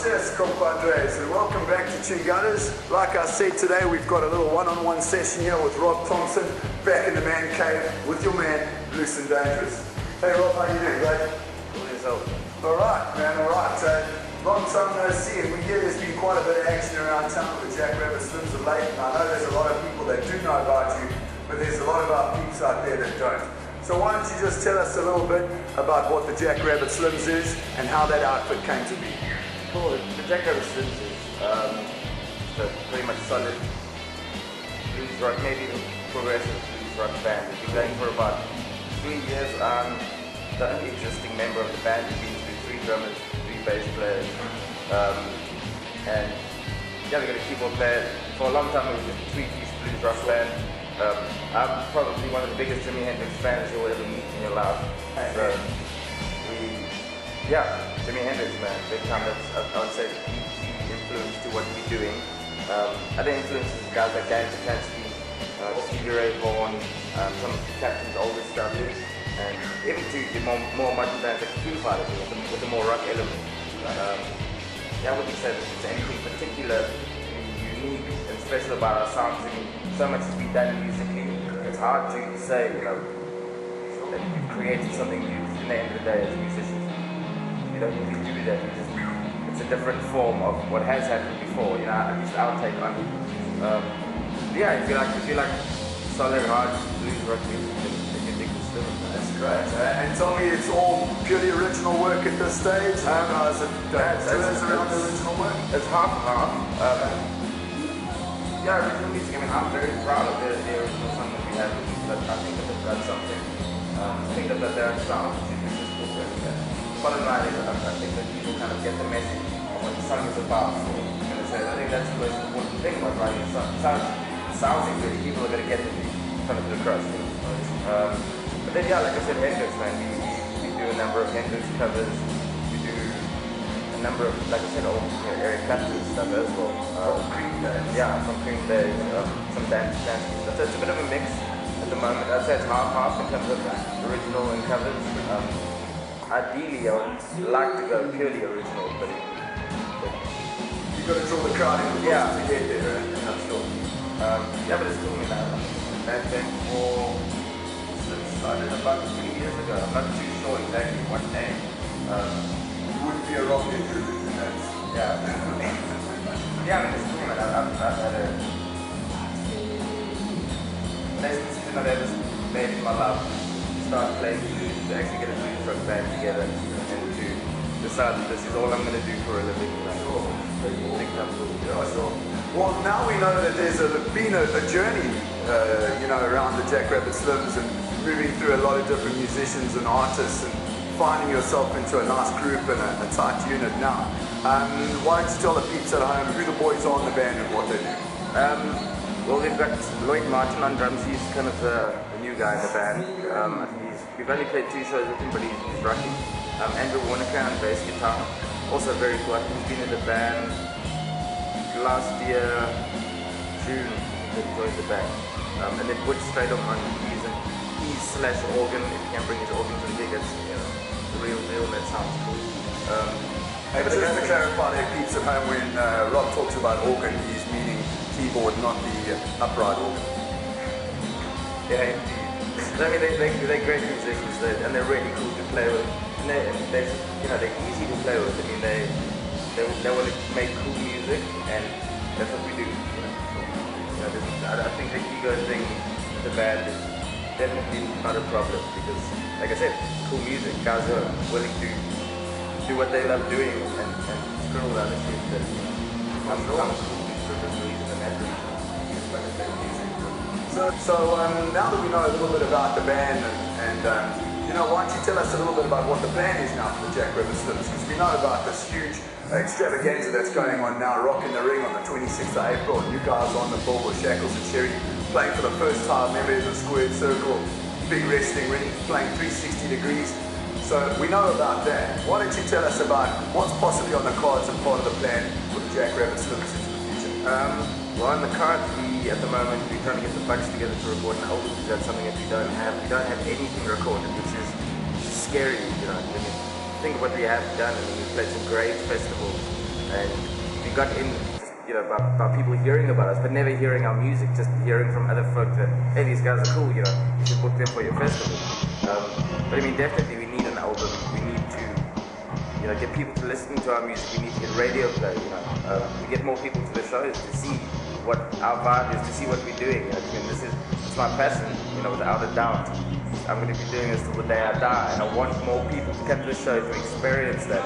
Gracias, compadres, and welcome back to Chingadas. Like I said, today we've got a little one-on-one session here with Rob Thompson, back in the man cave with your man, Loose&Dangerous. Hey Rob, how you doing, mate? Cool yourself. Alright, man, alright. Long time no see, and we hear there's been quite a bit of action around town with the Jackrabbit Slims of late, and I know there's a lot of people that do know about you, but there's a lot of our peeps out there that don't. So why don't you just tell us a little bit about what the Jackrabbit Slims is and how that outfit came to be? Cool. The Jackrabbit Slims is pretty much solid blues rock, maybe even progressive blues rock band. We've been going for about 3 years. The only existing member of the band. We've been through 3 drummers, 3 bass players, and yeah, we got a keyboard player. For a long time it was just a 3-piece blues rock band. I'm probably one of the biggest Jimi Hendrix fans you'll ever meet in your life. So Jimi Hendrix, man, big time. I would say key influence to what we're doing. Other influences, guys like Dan Takansky, Stevie Ray Vaughan, some of Captain's older stuff, and even to the more modern bands like Foo Fighters with the more rock element. I wouldn't say that there's anything particularly unique and special about our sounds. I mean, so much has been done musically. It's hard to say, that you've created something new. In the end of the day, as musicians, you don't really do that. It's a different form of what has happened before. At least our take on it. If you like solid, hard blues rock music, then you can dig this stuff. That's great. And tell me, it's all purely original work at this stage? Is it around the original work? It's half. Original music. I mean, I'm very proud of the original song that we have. But I think that that's something. I think that there are sounds which is just different. Bottom line is, I think that people kind of get the message of what the song is about. I think that's the most important thing about writing a song. It sounds good. People are going to get it kind of across. But then, like I said, Hendrix, man. We do a number of Hendrix covers. We do a number of, like I said, old Eric Clapton stuff as well. Cream days. Yeah, from Cream days, some dance stuff. So it's a bit of a mix at the moment. I'd say it's half in terms of original and covers. Ideally, I would like to go purely original, but you've got to draw the crowd in to get there, right? I'm sure. But it's cool, I've been since started about 3 years ago. I'm not too sure exactly what name. You wouldn't be a rock dude. Yeah, it's cool, man. I've had a best decision I've ever made in my life to start playing blues, to actually get a blues rock band together, and to decide that this is all I'm going to do for a living. Well, now we know that there's been a journey, around the Jackrabbit Slims and moving through a lot of different musicians and artists and finding yourself into a nice group and a tight unit now. Why don't you tell the peeps at home who the boys are in the band and what they do? Well, we've got Lloyd Martin on drums. He's kind of the new guy in the band. I think we've only played 2 shows with him, but he's rocking. Andrew Warnicker on bass guitar, also very cool. He's been in the band last year, June, he joined the band. And then put straight up on keys/organ. If he can bring his organ to the gig, it's the real deal. That sounds cool. But just to clarify there, peeps at home, when Rob talks about organ, he's meaning keyboard, not the upright organ. Yeah, indeed. I mean, they're great musicians, and they're really cool to play with. And they're easy to play with. I mean, they want to make cool music, and that's what we do. I think the ego thing with the band is definitely not a problem, because, like I said, cool music. Guys are willing to do what they love doing and screw all the other shit that comes cool for this reason and that reason. Like I said, music. So now that we know a little bit about the band and why don't you tell us a little bit about what the plan is now for the Jackrabbit Slims? Because we know about this huge extravaganza that's going on now, Rock in the Ring on the 26th of April. You guys on the bill with Shackles and Cherry, playing for the first time, members of the Squared Circle, big wrestling ring, playing 360 degrees. So we know about that. Why don't you tell us about what's possibly on the cards and part of the plan for the Jackrabbit Slims into the future? Well, on the cards, at the moment, we're trying to get the bucks together to record an album, because that's something that we don't have. We don't have anything recorded, which is scary, When you think of what we have done. I mean, we've played some great festivals, and we got in by people hearing about us, but never hearing our music, just hearing from other folk that, hey, these guys are cool, you should book them for your festival. But I mean, definitely we need an album. We need to, get people to listen to our music. We need to get radio play, to get more people to the shows, to see what our vibe is, to see what we're doing. I mean, it's my passion, without a doubt. I'm going to be doing this till the day I die, and I want more people to come to the show to experience that,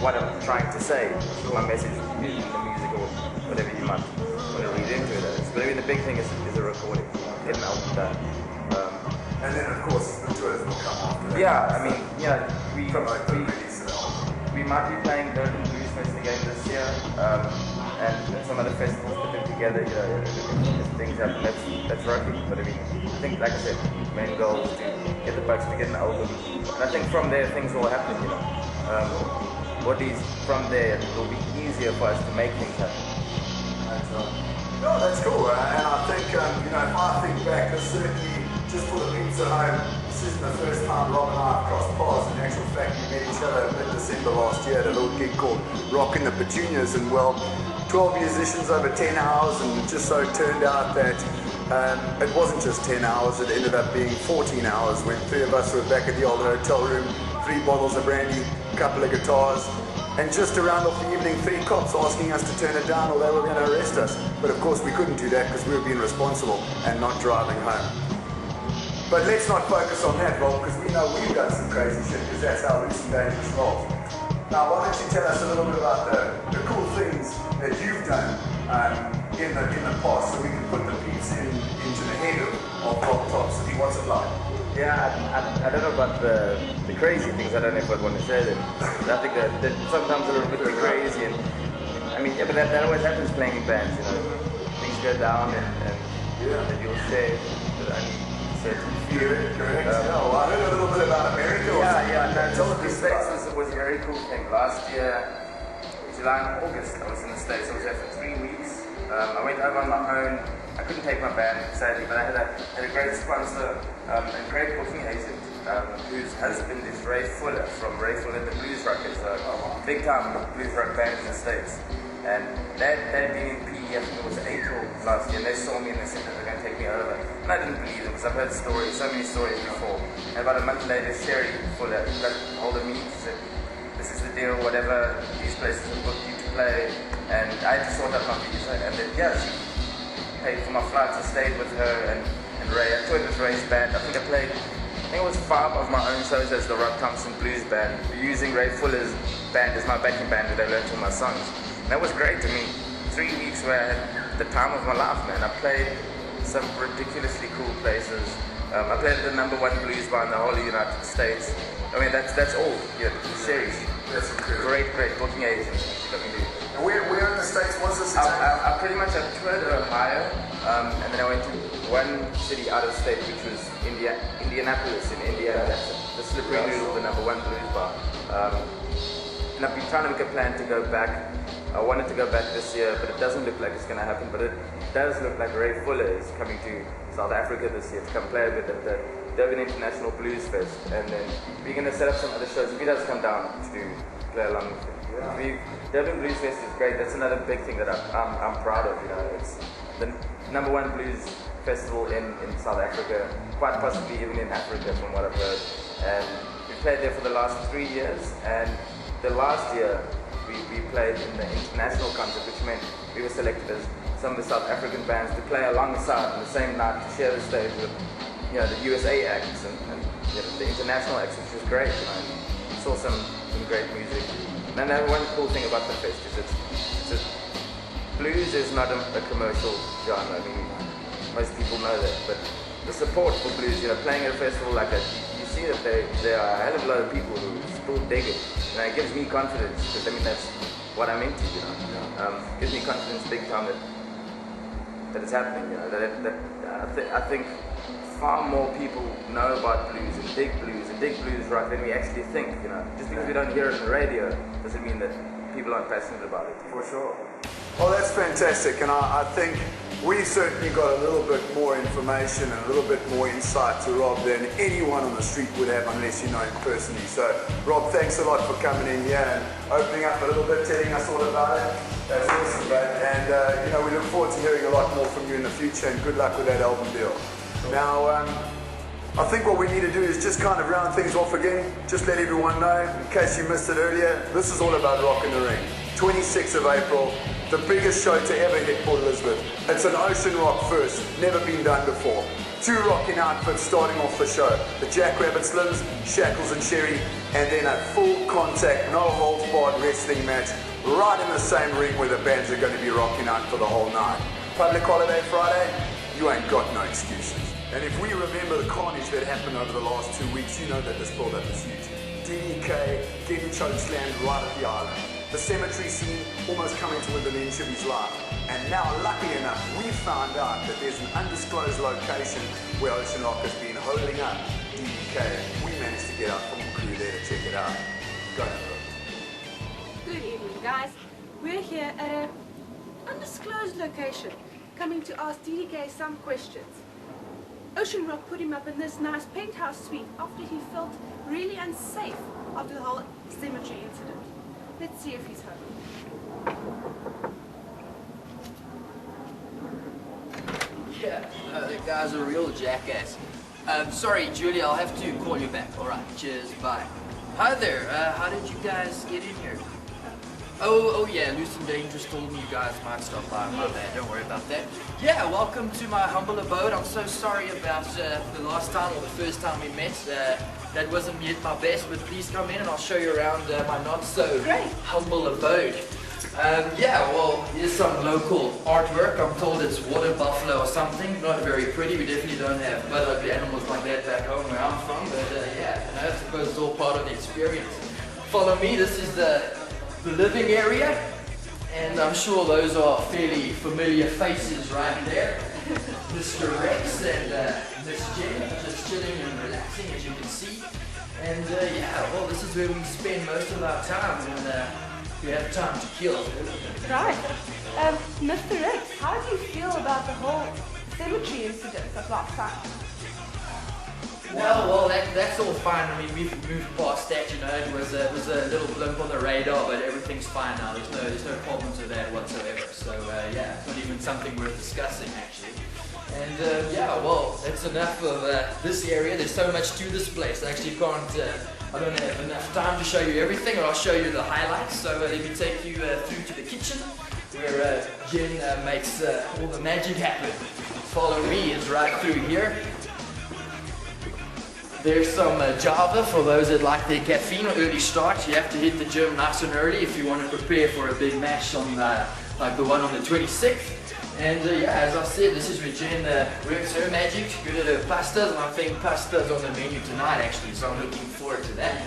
what I'm trying to say, my message in the music or whatever you might want to read into it. But I mean, the big thing is a recording, get an album done. And then, of course, the tours will come after that. Yeah, I mean, we might be playing Durban Blues Fest again this year, and some other festivals put them together, if things happen, that's rugby. But I mean, I think, like I said, main goal is to get the Bucks to get an album. And I think from there, things will happen, from there, it will be easier for us to make things happen. No, that's cool. And I think, if I think back, this certainly, just for the peeps at home, this isn't the first time Rob and I have crossed paths. In actual fact, we met each other in December last year at a little gig called Rockin' the Petunias, and 12 musicians over 10 hours, and it just so turned out that it wasn't just 10 hours, it ended up being 14 hours when 3 of us were back at the old hotel room, 3 bottles of brandy, a couple of guitars, and just to round off the evening, 3 cops asking us to turn it down or they were going to arrest us. But of course we couldn't do that because we were being responsible and not driving home. But let's not focus on that, Rob, because we know we've done some crazy shit, because that's how Loose&Dangerous rolls. Now, why don't you tell us a little bit about the cool things that you've done in the past, so we can put the peeps into the head of Rob Thompson. What's it like? Yeah, I don't know about the crazy things. I don't know if I'd want to say them. I think that sometimes a little bit too crazy, and I mean, but that always happens playing in bands. Things go down, and you'll share that Correct. I heard a little bit about America. The States was a very cool thing. Last year, July and August, I was in the States. I was there for 3 weeks. I went over on my own. I couldn't take my band, sadly, but I had a great sponsor and great booking agent whose husband is Ray Fuller from Ray Fuller the Blues Rockers, a big-time blues rock band in the States. And they'd been in PE, I think it was April last year, and they saw me and they said that they're going to take me over. And I didn't believe them because I've heard stories, so many stories before. And about a month later, Sherry Fuller got hold of me. She said, this is the deal, whatever, these places have booked you to play. And I had to sort out my visa. And then, she paid for my flights. I stayed with her and Ray. I toured with Ray's band. I think it was 5 of my own shows as the Rob Thompson Blues Band, using Ray Fuller's band as my backing band that I learned all my songs. That was great to me. 3 weeks where I had the time of my life, man. I played some ridiculously cool places. I played at the #1 blues bar in the whole United States. I mean, that's all. Sherry, that's incredible. Great booking agent. And where in the States was this? I pretty much toured Ohio, and then I went to one city out of state, which was Indianapolis in Indiana. That's the Slippery Noodle, the #1 blues bar. And I've been trying to make a plan to go back. I wanted to go back this year, but it doesn't look like it's going to happen. But it does look like Ray Fuller is coming to South Africa this year to come play a bit at the Durban International Blues Fest. And then we're going to set up some other shows if he does come down to play along with it. Durban Blues Fest is great. That's another big thing that I'm proud of. It's the #1 blues festival in South Africa, quite possibly even in Africa from what I've heard. And we played there for the last 3 years. And the last year, we played in the international concert, which meant we were selected as some of the South African bands to play alongside on the same night to share the stage with the USA acts and the international acts, which was great. We saw some great music. And then one cool thing about the fest is blues is not a commercial genre. I mean, most people know that, but the support for blues, playing at a festival like that, you see that there are a hell of a lot of people who still dig it. And it gives me confidence, because I mean that's what I'm into, gives me confidence big time that it's happening, I think far more people know about blues and dig blues rock than we actually think, Just because we don't hear it on the radio doesn't mean that people aren't passionate about it. For sure. Well, that's fantastic, and I think we certainly got a little bit more information and a little bit more insight to Rob than anyone on the street would have unless you know him personally. So Rob, thanks a lot for coming in here and opening up a little bit, telling us all about it. That's awesome, man. And you know, we look forward to hearing a lot more from you in the future, and good luck with that album deal. Now, I think what we need to do is just kind of round things off again. Just let everyone know, in case you missed it earlier, this is all about Rock in the Ring. 26th of April, the biggest show to ever hit Port Elizabeth. It's an ocean rock first, never been done before. 2 rocking outfits starting off the show. The Jackrabbit Slims, Shackles and Sherry, and then a full contact, no holds barred wrestling match right in the same ring where the bands are going to be rocking out for the whole night. Public holiday Friday, you ain't got no excuses. And if we remember the carnage that happened over the last 2 weeks, you know that this build-up is huge. DDK getting chokeslammed right at the island. The cemetery scene almost coming to within an inch of his life. And now, lucky enough, we found out that there's an undisclosed location where Ocean Rock has been holding up DDK. We managed to get our film crew there to check it out. Go ahead, bro. Good evening, guys. We're here at an undisclosed location, coming to ask DDK some questions. Ocean Rock put him up in this nice penthouse suite after he felt really unsafe after the whole cemetery incident. Let's see if he's home. Yeah, the guy's a real jackass. Sorry, Julie, I'll have to call you back. Alright, cheers, bye. Hi there, how did you guys get in here? Oh yeah, Loose&Dangerous told me you guys might stop by. My bad, don't worry about that. Yeah, welcome to my humble abode. I'm so sorry about the last time or the first time we met. That wasn't me at my best, but please come in and I'll show you around my not so humble abode. Yeah, well, here's some local artwork. I'm told it's water buffalo or something. Not very pretty. We definitely don't have blood ugly animals like that back home where I'm from. But yeah, you know, I suppose it's all part of the experience. Follow me. This is the living area, and I'm sure those are fairly familiar faces right there. Mr. Rex and Miss Jen, just chilling and relaxing, as you can see. And yeah, well, this is where we spend most of our time when we have time to kill. Right. Mr. Rex, how do you feel about the whole cemetery incident of last time? Well, that's all fine. I mean, we've moved past that, you know. It was a little blip on the radar, but everything's fine now. There's no problems with that whatsoever. So yeah, it's not even something worth discussing actually. And yeah, well, that's enough of this area. There's so much to this place. I actually can't. I don't have enough time to show you everything, or I'll show you the highlights. So let me take you through to the kitchen, where Jen makes all the magic happen. Follow me. It's right through here. There's some Java for those that like their caffeine or early start. You have to hit the gym nice and early if you want to prepare for a big match on like the one on the 26th. And yeah, as I said, this is where Jen works her magic, good at her pastas, and I think pasta's on the menu tonight actually, so I'm looking forward to that.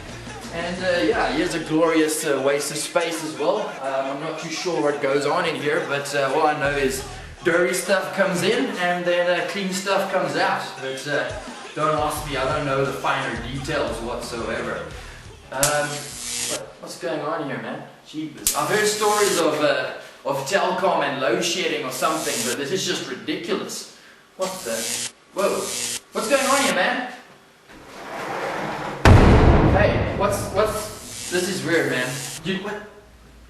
And yeah, here's a glorious waste of space as well. I'm not too sure what goes on in here, but all I know is dirty stuff comes in and then clean stuff comes out. But don't ask me, I don't know the finer details whatsoever. What's going on here, man? Jeepers. I've heard stories of telecom and load shedding or something, but this is just ridiculous. What the? Whoa. What's going on here, man? Hey, this is weird, man.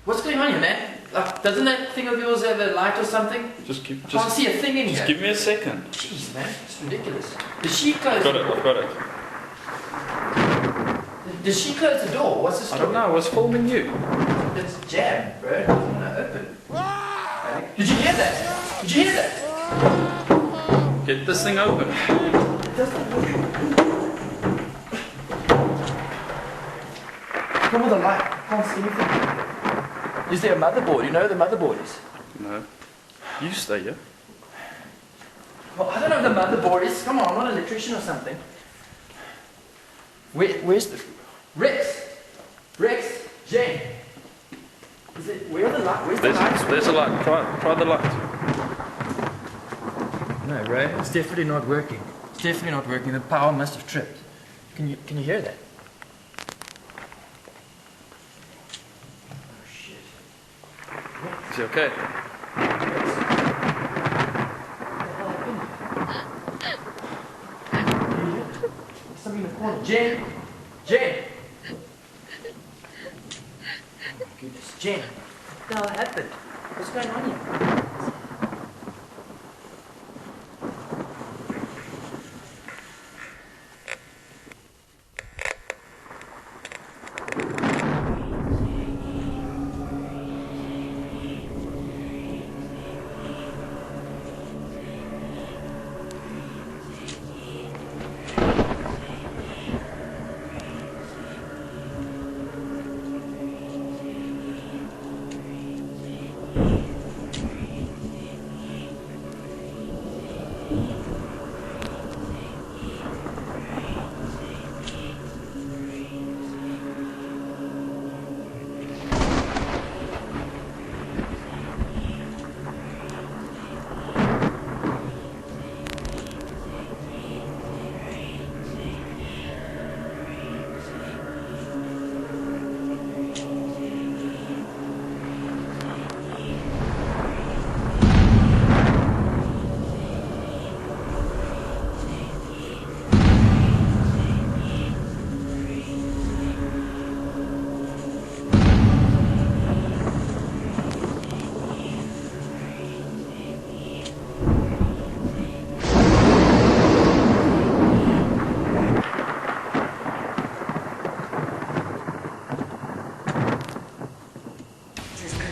What's going on here, man? Doesn't that thing of yours have a light or something? I can't see a thing in here. Just give me a second. Jeez, man, it's ridiculous. Does she close? I've got it. Does she close the door? What's the story? I don't know. I was filming you. It's jammed, bro. It doesn't want to open. Did you hear that? Did you hear that? Get this thing open. It doesn't open. Come with the light. I can't see anything. Is there a motherboard? You know where the motherboard is? No. You stay here. Well, I don't know what the motherboard is. Come on, I'm not an electrician or something. Where's the... Rex! Jane! Is it... Where are the lights? Where's the lights? There's a light. Try the light. No, bro. It's definitely not working. It's definitely not working. The power must have tripped. Can you hear that? Is he okay? Jen? Jen? Oh my goodness. Jen, what the hell happened? What's going on here?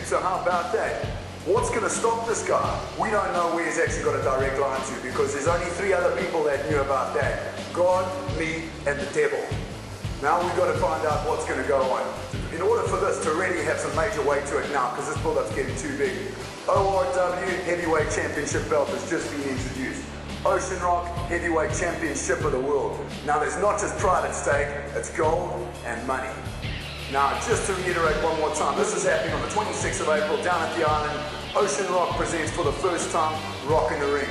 So how about that? What's going to stop this guy? We don't know where he's actually got a direct line to because there's only 3 other people that knew about that. God, me, and the devil. Now we've got to find out what's going to go on. In order for this to really have some major weight to it now, because this build-up's getting too big, ORW Heavyweight Championship belt has just been introduced. Ocean Rock Heavyweight Championship of the world. Now there's not just pride at stake, it's gold and money. Now, just to reiterate one more time, this is happening on the 26th of April down at the island. Ocean Rock presents for the first time Rock in the Ring.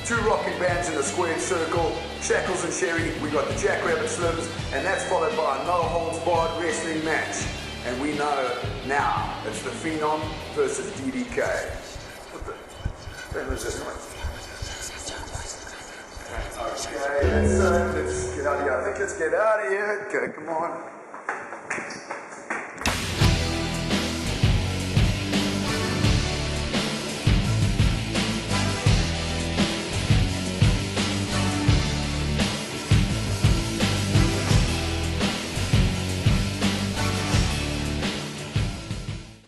2 rocking bands in the squared circle, Shackles and Sherry, we got the Jackrabbit Slims, and that's followed by a no-holds-barred wrestling match. And we know now it's the Phenom versus DDK. What the was this one? Okay, let's get out of here. I think let's get out of here. Okay, come on.